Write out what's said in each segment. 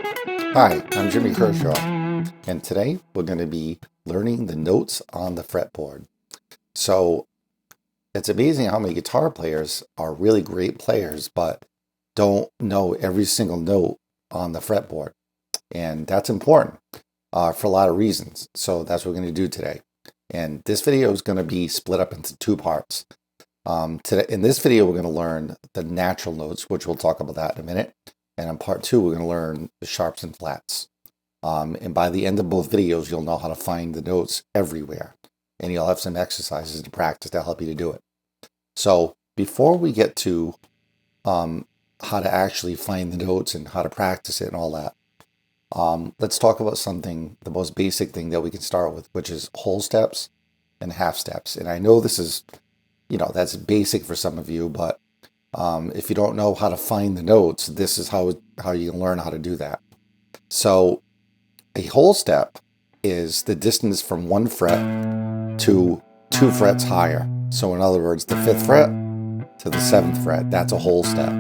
Hi, I'm Jimmy Kershaw, and today we're going to be learning the notes on the fretboard. So it's amazing how many guitar players are really great players, but don't know every single note on the fretboard. And that's important for a lot of reasons. So that's what we're going to do today. And this video is going to be split up into two parts. Today, in this video, we're going to learn the natural notes, which we'll talk about that in a minute. And in part two, we're going to learn the sharps and flats. And by the end of both videos, you'll know how to find the notes everywhere. And you'll have some exercises to practice to help you to do it. So before we get to how to actually find the notes and how to practice it and all that, let's talk about something, the most basic thing that we can start with, which is whole steps and half steps. And I know this is, that's basic for some of you, but if you don't know how to find the notes, this is how you can learn how to do that. So a whole step is the distance from one fret to 2 frets higher. So in other words, the 5th fret to the 7th fret, that's a whole step.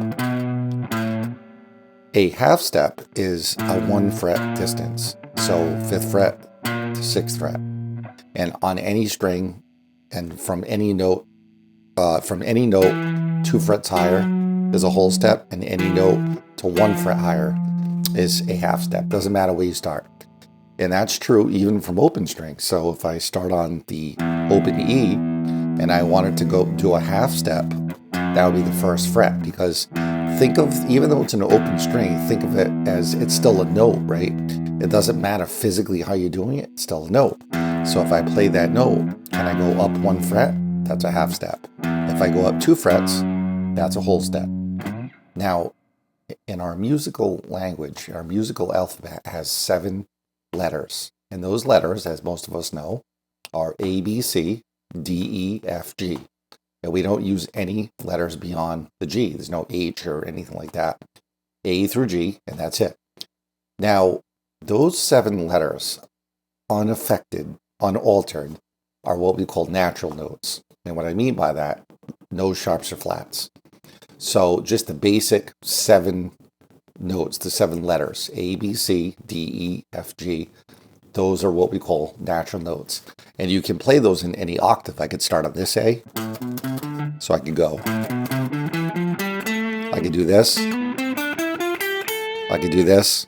A half step is a 1 fret distance. So 5th fret to 6th fret. And on any string and from any note, 2 frets higher is a whole step, and any note to 1 fret higher is a half step. Doesn't matter where you start. And that's true even from open strings. So if I start on the open E and I wanted to go do a half step, that would be the 1st fret, because think of, even though it's an open string, think of it as it's still a note, right? It doesn't matter physically how you're doing it, it's still a note. So if I play that note, can I go up 1 fret? That's a half step. If I go up 2 frets, that's a whole step. Now, in our musical language, our musical alphabet has 7 letters. And those letters, as most of us know, are A, B, C, D, E, F, G. And we don't use any letters beyond the G. There's no H or anything like that. A through G, and that's it. Now, those 7 letters, unaffected, unaltered, are what we call natural notes. And what I mean by that, no sharps or flats. So just the basic 7 notes, the 7 letters, A, B, C, D, E, F, G, those are what we call natural notes. And you can play those in any octave. I could start on this A, so I could go. I could do this. I could do this.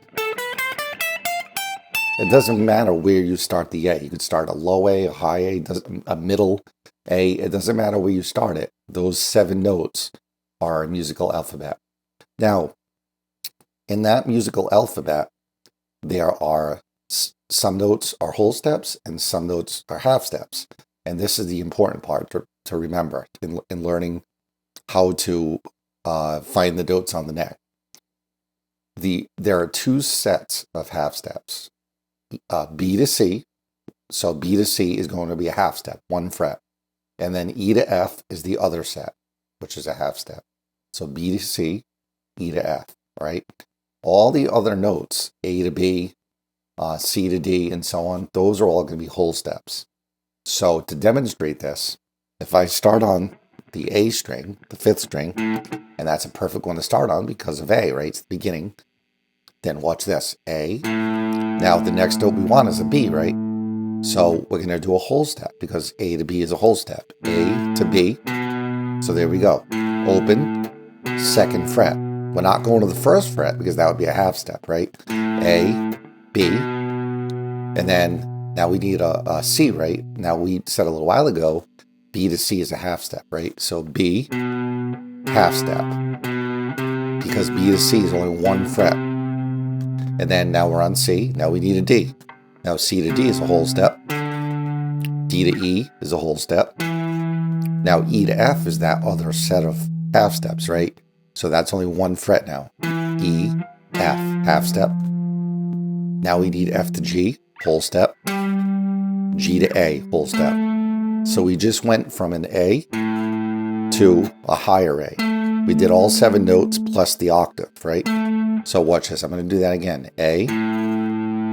It doesn't matter where you start the A. You could start a low A, a high A, a middle A. It doesn't matter where you start it. Those 7 notes are a musical alphabet. Now, in that musical alphabet, there are some notes are whole steps and some notes are half steps. And this is the important part to remember in learning how to find the notes on the neck. There are 2 sets of half steps. B to C. So B to C is going to be a half step, 1 fret. And then E to F is the other set, which is a half step. So B to C, E to F, right? All the other notes, A to B, C to D, and so on, those are all going to be whole steps. So to demonstrate this, if I start on the A string, the 5th string, and that's a perfect one to start on because of A, right? It's the beginning. Then watch this, A. Now the next note we want is a B, right? So we're going to do a whole step because A to B is a whole step. A to B. So there we go. Open, 2nd fret. We're not going to the 1st fret because that would be a half step, right? A, B, and then now we need a C, right? Now we said a little while ago, B to C is a half step, right? So B, half step, because B to C is only 1 fret. And then now we're on C, now we need a D. Now C to D is a whole step. D to E is a whole step. Now E to F is that other set of half steps, right? So that's only 1 fret now. E, F, half step. Now we need F to G, whole step. G to A, whole step. So we just went from an A to a higher A. We did all 7 notes plus the octave, right? So watch this. I'm going to do that again. A,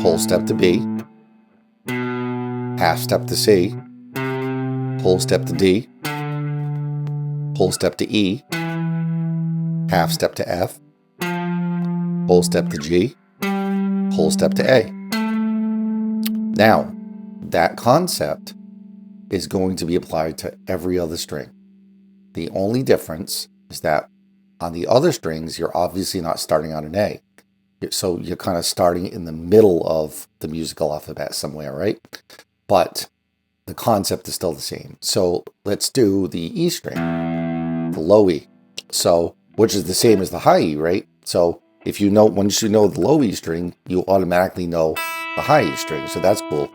whole step to B, half step to C, whole step to D, whole step to E, half step to F, whole step to G, whole step to A. Now, that concept is going to be applied to every other string. The only difference is that on the other strings, you're obviously not starting on an A. So you're kind of starting in the middle of the musical alphabet somewhere, right? But the concept is still the same. So let's do the E string, the low E. So, which is the same as the high E, right? So if you know, once you know the low E string, you automatically know the high E string. So that's cool.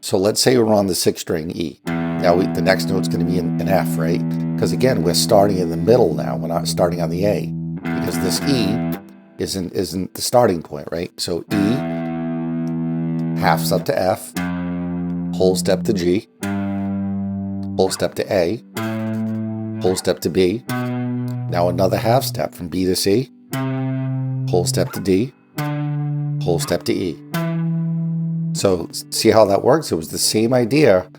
So let's say we're on the 6th string E. Now the next note's going to be an F, right? Because again, we're starting in the middle now. We're not starting on the A, because this E isn't the starting point, right? So E, half step to F, whole step to G, whole step to A, whole step to B. Now another half step from B to C, whole step to D, whole step to E. So see how that works? It was the same idea,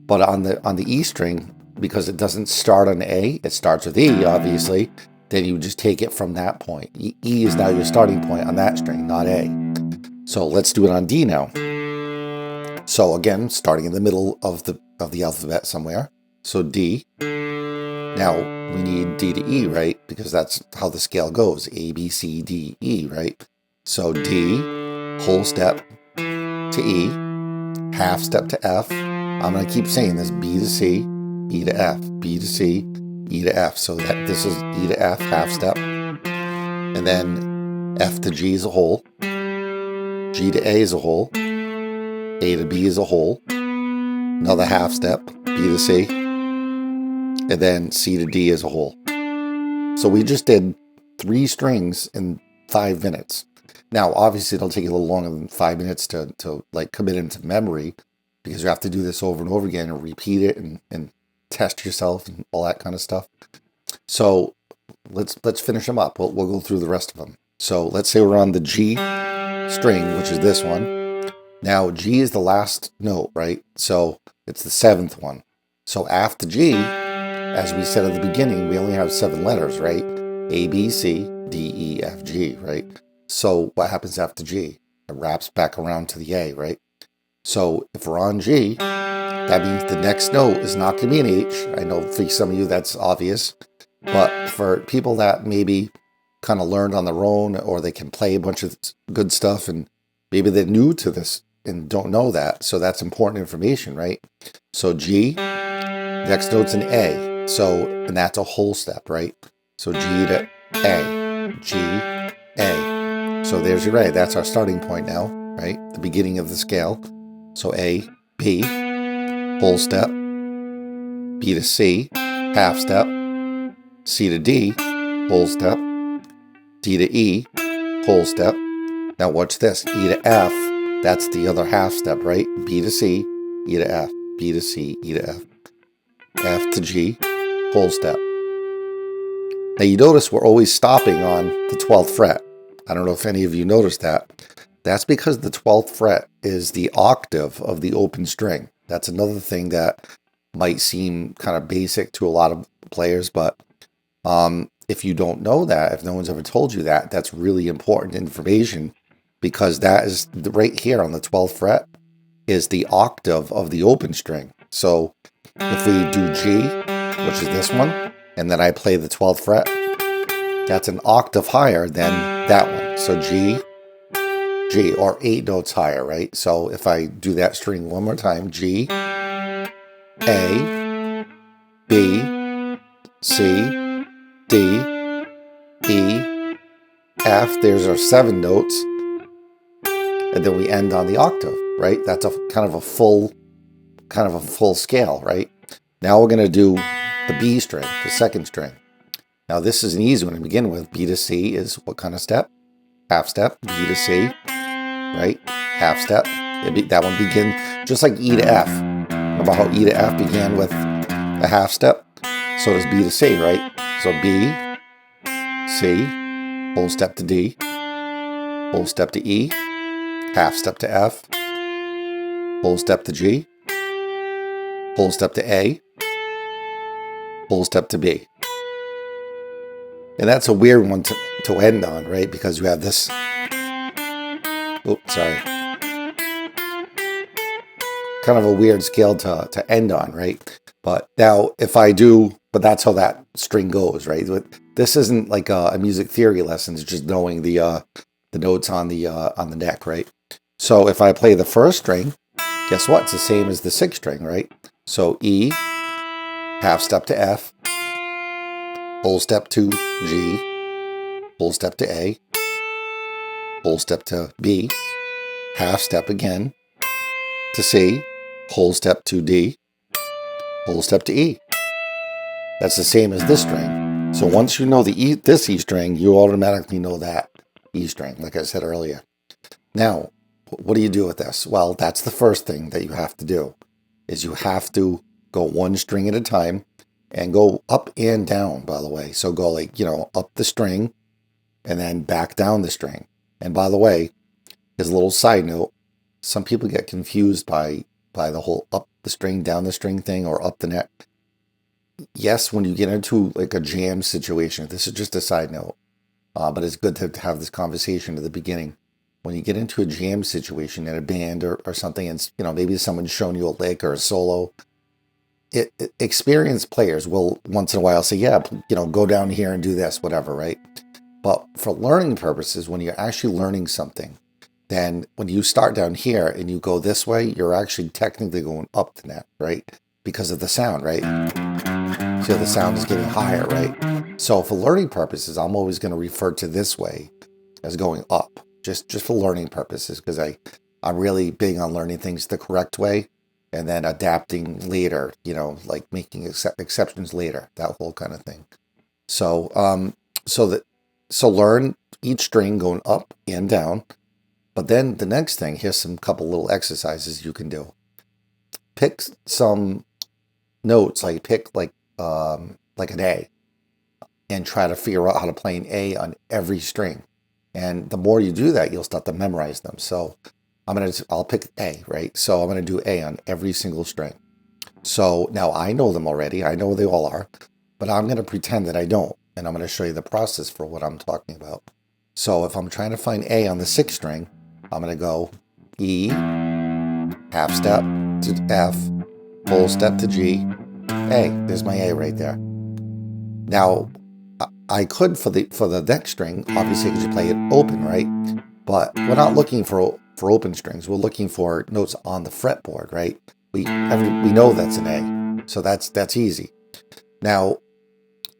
but on the E string, because it doesn't start on A, it starts with E, obviously, then you just take it from that point. E is now your starting point on that string, not A. So let's do it on D now. So again, starting in the middle of the alphabet somewhere. So D. Now we need D to E, right? Because that's how the scale goes. A, B, C, D, E, right? So D, whole step to E, half step to F. I'm going to keep saying this: B to C, E to F, B to C, E to F. So that this is E to F, half step. And then F to G is a whole, G to A is a whole, A to B is a whole, another half step, B to C, and then C to D is a whole. So we just did 3 strings in 5 minutes. Now, obviously, it'll take you a little longer than 5 minutes to like commit into memory, because you have to do this over and over again and repeat it and test yourself and all that kind of stuff. So let's finish them up. We'll go through the rest of them. So let's say we're on the G string, which is this one. Now G is the last note, right? So it's the 7th one. So after G, as we said at the beginning, we only have 7 letters, right? A, B, C, D, E, F, G, right? So what happens after G? It wraps back around to the A, right? So if we're on G, that means the next note is not going to be an H. I know for some of you that's obvious, but for people that maybe kind of learned on their own, or they can play a bunch of good stuff and maybe they're new to this and don't know that, so that's important information, right? So G, next note's an A, so, and that's a whole step, right? So G to A, G, A. So there's your A. That's our starting point now, right? The beginning of the scale. So A, B, whole step, B to C, half step, C to D, whole step, D to E, whole step. Now watch this, E to F, that's the other half step, right? B to C, E to F, B to C, E to F, F to G, whole step. Now you notice we're always stopping on the 12th fret. I don't know if any of you noticed that. That's because the 12th fret is the octave of the open string. That's another thing that might seem kind of basic to a lot of players, but if you don't know that, if no one's ever told you that, that's really important information, because that is right here on the 12th fret is the octave of the open string. So if we do G, which is this one, and then I play the 12th fret, that's an octave higher than that one. So G, G, or 8 notes higher, right? So if I do that string one more time, G, A, B, C, D, E, F, there's our 7 notes, and then we end on the octave, right? That's a kind of a full scale, right? Now we're going to do the B string, the 2nd string. Now this is an easy one to begin with. B to C is what kind of step? Half step. B to C, right? Half step. That one begins just like E to F. Remember how E to F began with a half step? So does B to C, right? So B, C, whole step to D, whole step to E, half step to F, whole step to G, whole step to A, whole step to B. And that's a weird one to end on, right? Because you have this Oops, sorry. Kind of a weird scale to end on, right? But now if I do, but that's how that string goes, right? This isn't like a music theory lesson. It's just knowing the notes on the neck, right? So if I play the first string, guess what? It's the same as the sixth string, right? So E, half step to F, full step to G, full step to A, full step to B, half step again to C, whole step to D, whole step to E. That's the same as this string. So once you know this E string, you automatically know that E string, like I said earlier. Now, what do you do with this? Well, that's the first thing that you have to do, is you have to go one string at a time and go up and down, by the way. So go like, up the string and then back down the string. And by the way, as a little side note, some people get confused by the whole up the string, down the string thing, or up the neck. Yes, when you get into like a jam situation, this is just a side note, but it's good to have this conversation at the beginning. When you get into a jam situation in a band or something, and maybe someone's shown you a lick or a solo, experienced players will once in a while say, yeah, go down here and do this, whatever, right? But for learning purposes, when you're actually learning something, then when you start down here and you go this way, you're actually technically going up the neck, right? Because of the sound, right? So the sound is getting higher, right? So for learning purposes, I'm always going to refer to this way as going up, just for learning purposes, because I'm really big on learning things the correct way and then adapting later, like making exceptions later, that whole kind of thing. So so learn each string going up and down. But then the next thing, here's some couple little exercises you can do. Pick some notes, pick like an A, and try to figure out how to play an A on every string. And the more you do that, you'll start to memorize them. So I'll pick A, right? So I'm gonna do A on every single string. So now I know them already. I know what they all are, but I'm gonna pretend that I don't, and I'm gonna show you the process for what I'm talking about. So if I'm trying to find A on the sixth string, I'm going to go E, half step to F, full step to G, A. There's my A right there. Now, I could for the next string, obviously, because you play it open, right? But we're not looking for open strings. We're looking for notes on the fretboard, right? We know that's an A, so that's easy. Now,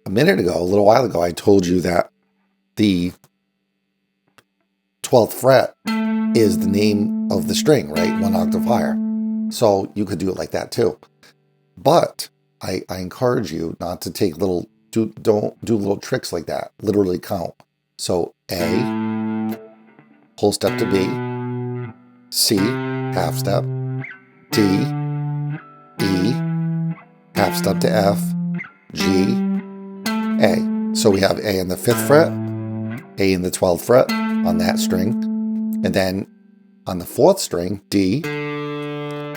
a little while ago, I told you that the 12th fret is the name of the string, right? One octave higher. So you could do it like that too. But I encourage you not to take don't do little tricks like that. Literally count. So A, whole step to B, C, half step, D, E, half step to F, G, A. So we have A in the 5th fret, A in the 12th fret on that string, and then on the 4th string, D,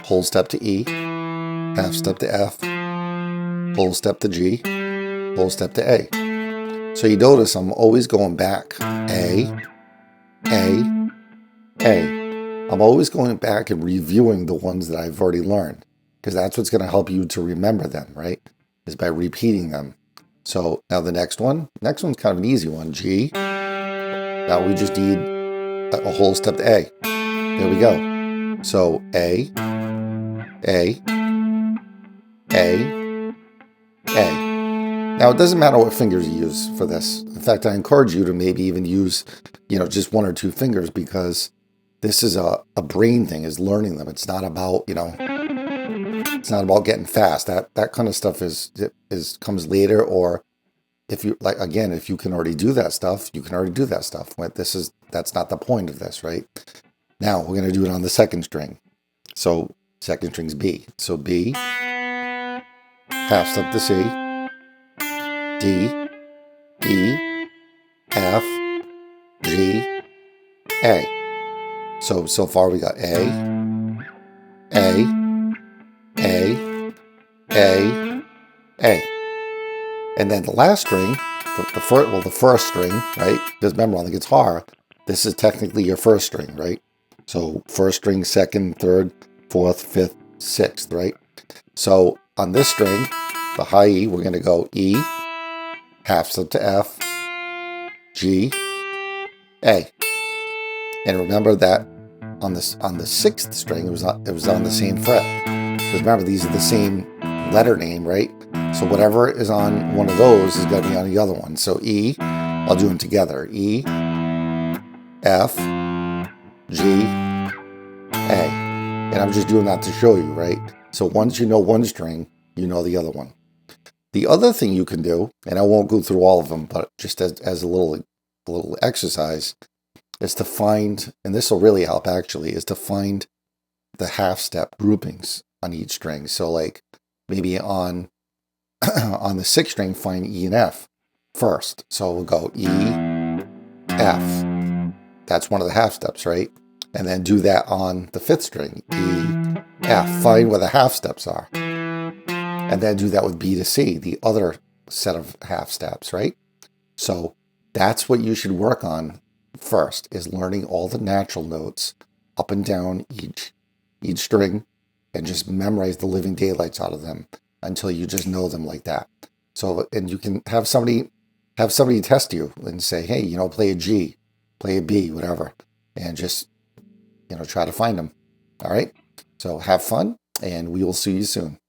whole step to E, half step to F, whole step to G, whole step to A. So you notice I'm always going back. A. I'm always going back and reviewing the ones that I've already learned, because that's what's going to help you to remember them, right? Is by repeating them. So now the next one's kind of an easy one. G. Now we just need a whole step to A. There we go. So A. Now it doesn't matter what fingers you use for this. In fact, I encourage you to maybe even use, just one or two fingers, because this is a brain thing, is learning them. It's not about, it's not about getting fast. That kind of stuff comes later, or if you if you can already do that stuff, you can already do that stuff. But that's not the point of this, right? Now we're going to do it on the second string. So second string's B. So B, half step to C, D, E, F, G, A. So far we got A, and then the last string, the first string, right? Because remember, on the guitar, this is technically your first string, right? So first string, second, third, fourth, fifth, sixth, right? So on this string, the high E, we're going to go E, half step to F, G, A. And remember that on the sixth string, it was on the same fret. Because remember, these are the same letter name, right? So whatever is on one of those is going to be on the other one. So E, I'll do them together. E, F, G, A. And I'm just doing that to show you, right? So once you know one string, you know the other one. The other thing you can do, and I won't go through all of them, but just as a little exercise, is to find, and this will really help actually, is to find the half step groupings on each string. So like maybe on on the sixth string, find E and F first. So we'll go E, F. That's one of the half steps, right? And then do that on the fifth string, E, F. Find where the half steps are. And then do that with B to C, the other set of half steps, right? So that's what you should work on first, is learning all the natural notes up and down each string, and just memorize the living daylights out of them until you just know them like that. So, and you can have somebody test you and say, hey, play a G, play a B, whatever, and just, try to find them. All right. So have fun, and we will see you soon.